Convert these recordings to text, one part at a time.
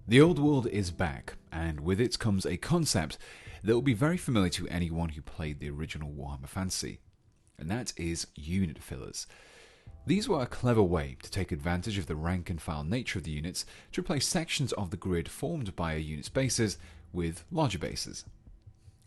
The old world is back, and with it comes a concept that will be very familiar to anyone who played the original Warhammer Fantasy, and that is unit fillers. These were a clever way to take advantage of the rank and file nature of the units to replace sections of the grid formed by a unit's bases with larger bases.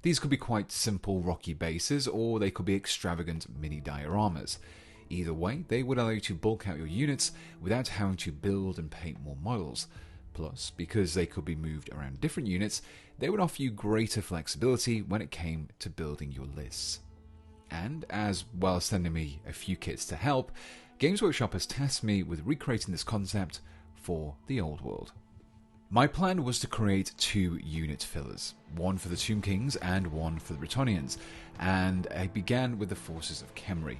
These could be quite simple rocky bases, or they could be extravagant mini dioramas. Either way, they would allow you to bulk out your units without having to build and paint more models. Plus, because they could be moved around different units, they would offer you greater flexibility when it came to building your lists. And, as well as sending me a few kits to help, Games Workshop has tasked me with recreating this concept for the old world. My plan was to create 2 unit fillers, one for the Tomb Kings and one for the Bretonnians, and I began with the forces of Khemri.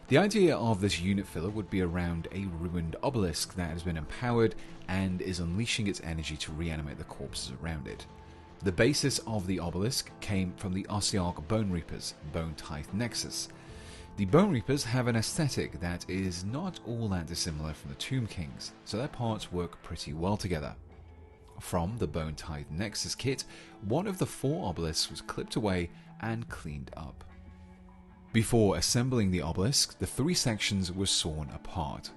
The idea of this unit filler would be around a ruined obelisk that has been empowered and is unleashing its energy to reanimate the corpses around it. The basis of the obelisk came from the Ossiarch Bone Reapers' Bone Tithe Nexus. The Bone Reapers have an aesthetic that is not all that dissimilar from the Tomb Kings, so their parts work pretty well together. From the Bone Tithe Nexus kit, one of the 4 obelisks was clipped away and cleaned up. Before assembling the obelisk, the 3 sections were sawn apart.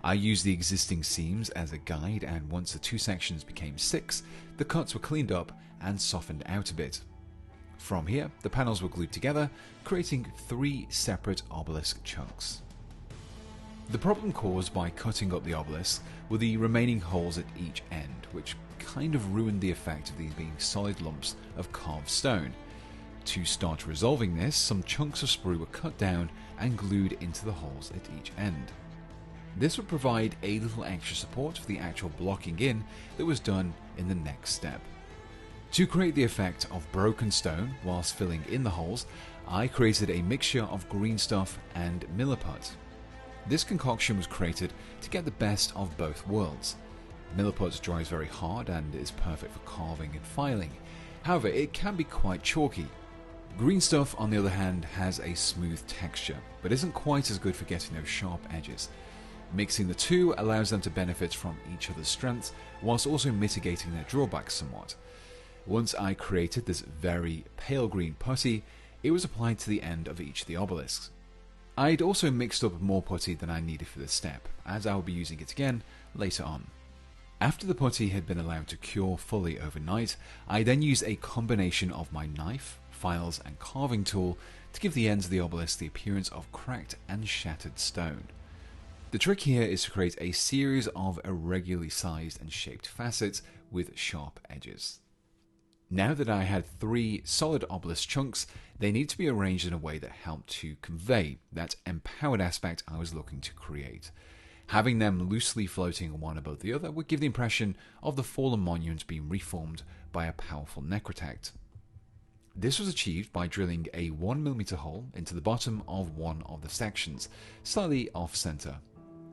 I used the existing seams as a guide, and once the 2 sections became 6, the cuts were cleaned up and softened out a bit. From here, the panels were glued together, creating 3 separate obelisk chunks. The problem caused by cutting up the obelisk were the remaining holes at each end, which kind of ruined the effect of these being solid lumps of carved stone. To start resolving this, some chunks of sprue were cut down and glued into the holes at each end. This would provide a little extra support for the actual blocking in that was done in the next step. To create the effect of broken stone whilst filling in the holes, I created a mixture of green stuff and milliput. This concoction was created to get the best of both worlds. Milliput dries very hard and is perfect for carving and filing. However, it can be quite chalky. Green stuff, on the other hand, has a smooth texture, but isn't quite as good for getting those sharp edges. Mixing the two allows them to benefit from each other's strengths, whilst also mitigating their drawbacks somewhat. Once I created this very pale green putty, it was applied to the end of each of the obelisks. I'd also mixed up more putty than I needed for this step, as I will be using it again later on. After the putty had been allowed to cure fully overnight, I then used a combination of my knife, files and carving tool to give the ends of the obelisk the appearance of cracked and shattered stone. The trick here is to create a series of irregularly sized and shaped facets with sharp edges. Now that I had 3 solid obelisk chunks, they need to be arranged in a way that helped to convey that empowered aspect I was looking to create. Having them loosely floating one above the other would give the impression of the fallen monument being reformed by a powerful necrotect. This was achieved by drilling a 1mm hole into the bottom of one of the sections, slightly off-center.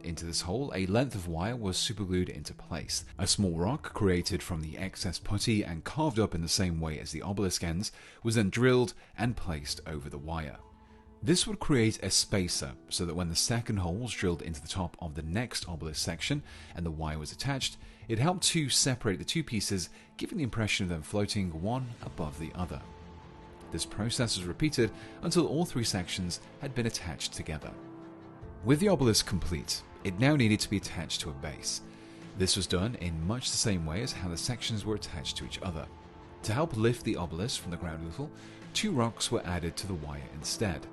Into this hole, a length of wire was superglued into place. A small rock, created from the excess putty and carved up in the same way as the obelisk ends, was then drilled and placed over the wire. This would create a spacer, so that when the second hole was drilled into the top of the next obelisk section and the wire was attached, it helped to separate the 2 pieces, giving the impression of them floating one above the other. This process was repeated until all 3 sections had been attached together. With the obelisk complete, it now needed to be attached to a base. This was done in much the same way as how the sections were attached to each other. To help lift the obelisk from the ground a little, 2 rocks were added to the wire instead.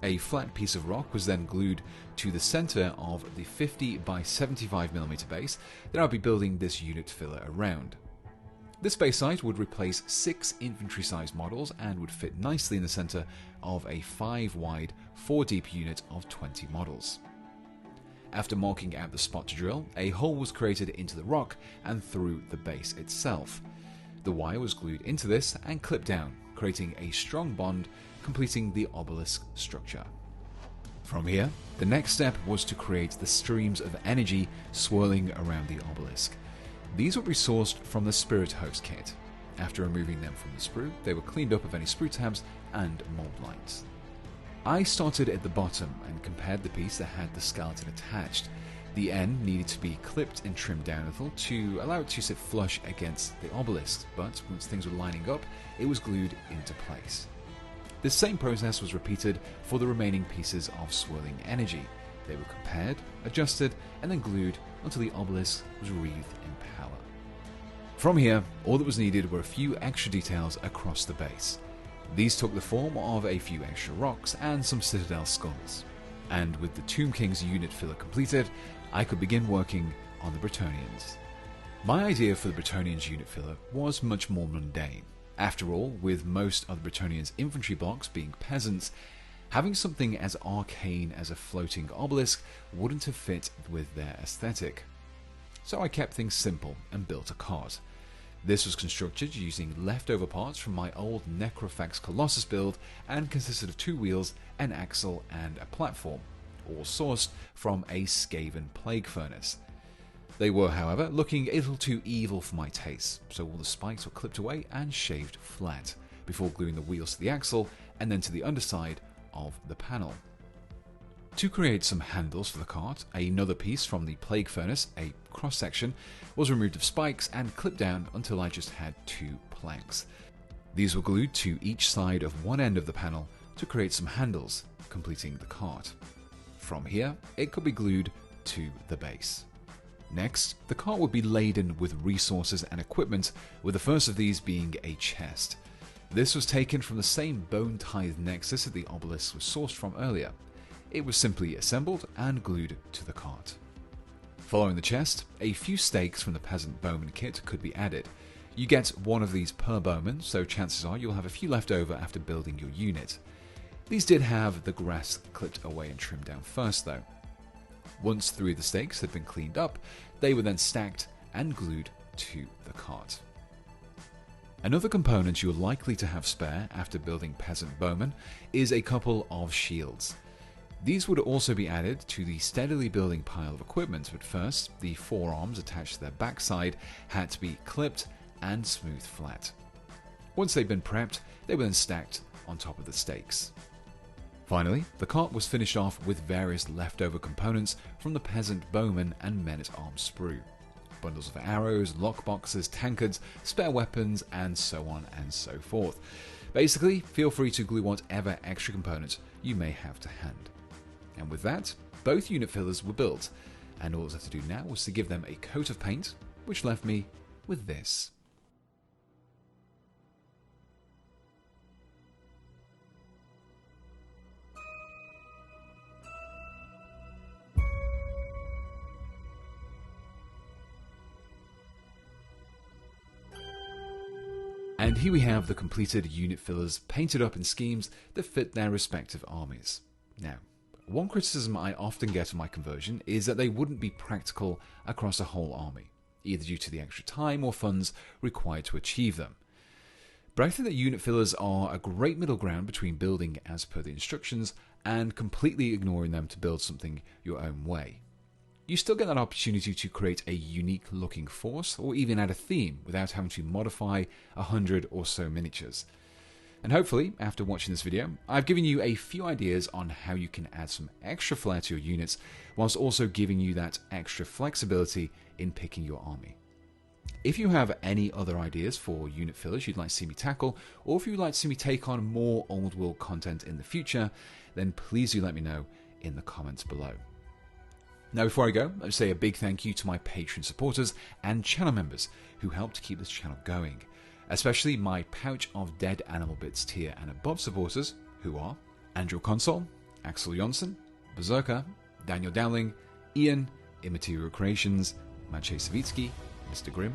A flat piece of rock was then glued to the center of the 50 by 75mm base that I'll be building this unit filler around. This base size would replace 6 infantry-sized models and would fit nicely in the center of a 5-wide, 4-deep unit of 20 models. After marking out the spot to drill, a hole was created into the rock and through the base itself. The wire was glued into this and clipped down, creating a strong bond, completing the obelisk structure. From here, the next step was to create the streams of energy swirling around the obelisk. These would be sourced from the Spirit Host kit. After removing them from the sprue, they were cleaned up of any sprue tabs and mold lights. I started at the bottom and compared the piece that had the skeleton attached. The end needed to be clipped and trimmed down a little to allow it to sit flush against the obelisk, but once things were lining up, it was glued into place. This same process was repeated for the remaining pieces of swirling energy. They were compared, adjusted, and then glued until the obelisk was wreathed in power. From here, all that was needed were a few extra details across the base. These took the form of a few extra rocks and some citadel skulls. And with the Tomb King's unit filler completed, I could begin working on the Bretonnians. My idea for the Bretonnians unit filler was much more mundane. After all, with most of the Bretonnians' infantry blocks being peasants, having something as arcane as a floating obelisk wouldn't have fit with their aesthetic. So I kept things simple and built a cart. This was constructed using leftover parts from my old Necrophax Colossus build and consisted of 2 wheels, an axle and a platform, all sourced from a Skaven plague furnace. They were, however, looking a little too evil for my taste, so all the spikes were clipped away and shaved flat, before gluing the wheels to the axle and then to the underside of the panel. To create some handles for the cart, another piece from the plague furnace, a cross-section, was removed of spikes and clipped down until I just had 2 planks. These were glued to each side of one end of the panel to create some handles, completing the cart. From here, it could be glued to the base. Next, the cart would be laden with resources and equipment, with the first of these being a chest. This was taken from the same bone-tithed nexus that the obelisk was sourced from earlier. It was simply assembled and glued to the cart. Following the chest, a few stakes from the peasant bowman kit could be added. You get one of these per bowman, so chances are you'll have a few left over after building your unit. These did have the grass clipped away and trimmed down first though. Once 3 of the stakes had been cleaned up, they were then stacked and glued to the cart. Another component you're likely to have spare after building peasant bowmen is a couple of shields. These would also be added to the steadily building pile of equipment, but first, the forearms attached to their backside had to be clipped and smoothed flat. Once they'd been prepped, they were then stacked on top of the stakes. Finally, the cart was finished off with various leftover components from the peasant bowman and men-at-arms sprue. Bundles of arrows, lockboxes, tankards, spare weapons, and so on and so forth. Basically, feel free to glue whatever extra components you may have to hand. And with that, both unit fillers were built, and all I had to do now was to give them a coat of paint, which left me with this. And here we have the completed unit fillers painted up in schemes that fit their respective armies. Now, one criticism I often get of my conversion is that they wouldn't be practical across a whole army, either due to the extra time or funds required to achieve them. But I think that unit fillers are a great middle ground between building as per the instructions and completely ignoring them to build something your own way. You still get that opportunity to create a unique looking force or even add a theme without having to modify 100 or so miniatures. And hopefully, after watching this video, I've given you a few ideas on how you can add some extra flair to your units, whilst also giving you that extra flexibility in picking your army. If you have any other ideas for unit fillers you'd like to see me tackle, or if you'd like to see me take on more old world content in the future, then please do let me know in the comments below. Now before I go, I'll say a big thank you to my Patreon supporters and channel members who help to keep this channel going. Especially my Pouch of Dead Animal Bits tier and above supporters, who are Andrew Console, Axel Jonsson, Berserker, Daniel Dowling, Ian, Immaterial Creations, Maciej Savitsky, Mr. Grimm,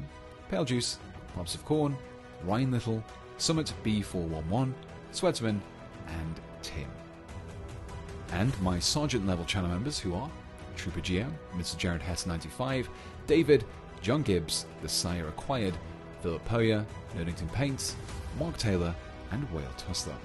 Pale Juice, Pops of Corn, Ryan Little, Summit B411, Sweatsman, and Tim. And my Sergeant level channel members, who are Trooper Geo, Mr. Jared Hess 95, David, John Gibbs, The Sire Acquired, Philip Poyer, Nerdington Paints, Mark Taylor, and Whale Tussler.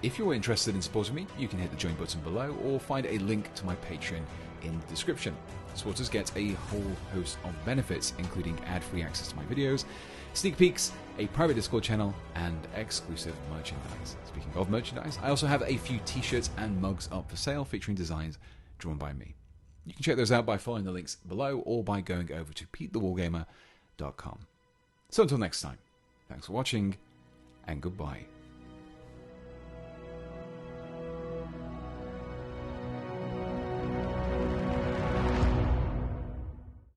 If you're interested in supporting me, you can hit the join button below or find a link to my Patreon in the description. Supporters get a whole host of benefits, including ad-free access to my videos, sneak peeks, a private Discord channel, and exclusive merchandise. Speaking of merchandise, I also have a few t-shirts and mugs up for sale featuring designs drawn by me. You can check those out by following the links below or by going over to petethewargamer.com. So until next time, thanks for watching and goodbye.